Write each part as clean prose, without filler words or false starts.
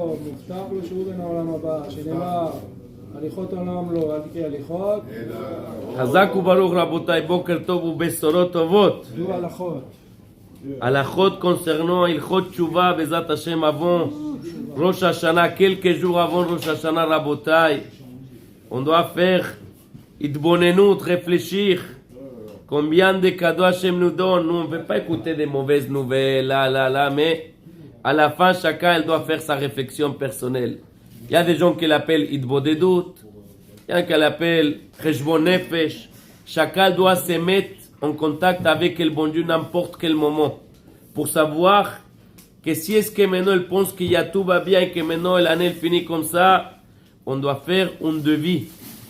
מובטח לו שהוא בן העולם הבא, שנאמר, הליכות עולם לא, אל תקרא הליכות. חזק וברוך רבותיי, בוקר טוב ובשורות טובות. דו הלכות. הלכות concernant הלכות תשובה בעזרת השם avant ראש השנה, quelques jours avant ראש השנה רבותיי. On doit faire התבוננות, réfléchir. Combien de cadeaux Hachem nous donne. Nous on ne veut pas écouter des mauvaises nouvelles, mais à la fin, chacun doit faire sa réflexion personnelle. Il y a des gens qui l'appellent Idbodedut, il y a qui l'appellent Cheshbon Nefesh. Chacun doit se mettre en contact avec le bon Dieu n'importe quel moment pour savoir que si est-ce que maintenant il pense qu'il y a tout va bien et que maintenant l'année finit comme ça, on doit faire un devis.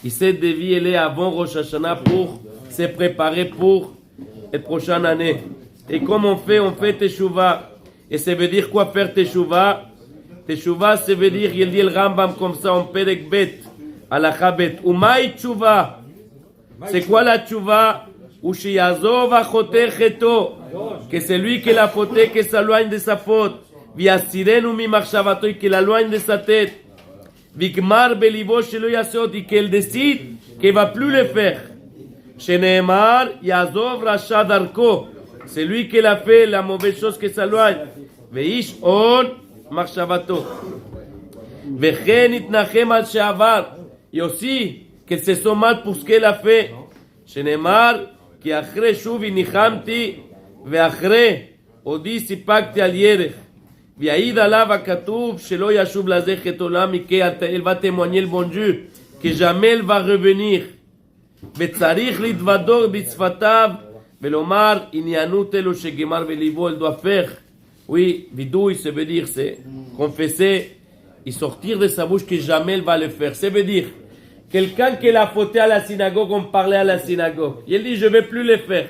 Et cette devis, elle est avant Rosh Hashanah pour se préparer pour la prochaine année. Et comme on fait Teshuvah. Et ça veut dire quoi faire Teshuvah? Teshuvah, ça veut dire, il dit le Rambam comme ça, on Perek Bet, Halakha Bet. Umaï Teshuvah. C'est quoi la Teshuvah? Ushiyazov achoter cheto. Que c'est lui qui l'a fauté, qui s'éloigne de sa faute. Viasirenu mi marchavato, qui l'éloigne de sa tête. Vigmar belivo shelo yasot, et qu'elle décide qu'il ne va plus le faire. Sheneemar yazov rasha darko. C'est lui qui a fait la mauvaise chose qui s'éloigne. Veish on marchavato. Vechen itnachem al she'avar. Et aussi, qu'elle se sent mal pour ce qu'elle a fait. Shenemar, ki achre shuv nichamti, veachre, odi sipakti al yerech. Viaïd alav akatuv, shelo yashuv lazech et olam, elle va témoigner le bon Dieu, que jamais elle va revenir. Vetzarich litvador bitzfatav, Velomar, Inyanout elo shegemar velivo, elle doit faire. Oui, vidouille, ça veut dire, c'est confesser et sortir de sa bouche que jamais elle va le faire. Ça veut dire, quelqu'un qui l'a fauté à la synagogue, on parlait à la synagogue. Il dit, je ne vais plus le faire.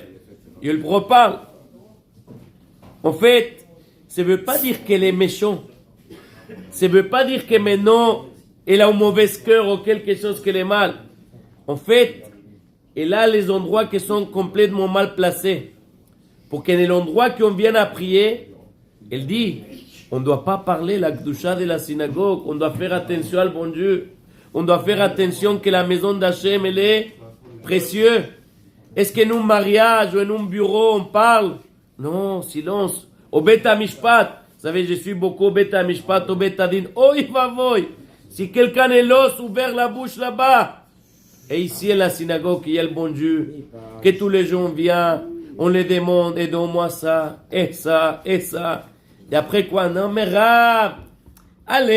Il reparle. En fait, ça ne veut pas dire qu'elle est méchante. Ça ne veut pas dire que maintenant, elle a un mauvais cœur ou quelque chose qu'elle est mal. En fait, et là, les endroits qui sont complètement mal placés. Pour que dans l'endroit qu'on vient à prier, elle dit, on ne doit pas parler la Gdusha de la synagogue, on doit faire attention au bon Dieu. On doit faire attention que la maison d'Hachem, elle est précieuse. Est-ce que nous, mariage ou en un bureau, on parle? Non, silence. Au Bet HaMishpat, vous savez, je suis beaucoup au Bet HaMishpat, au Bet Adin. Oh, il va voir. Si quelqu'un est l'os, ouvert la bouche là-bas. Et ici, à la synagogue, il y a le bon Dieu, que tous les gens viennent, on les demande, aidons-moi ça, et ça, et ça. Et après quoi? Non, mais Rab, allez.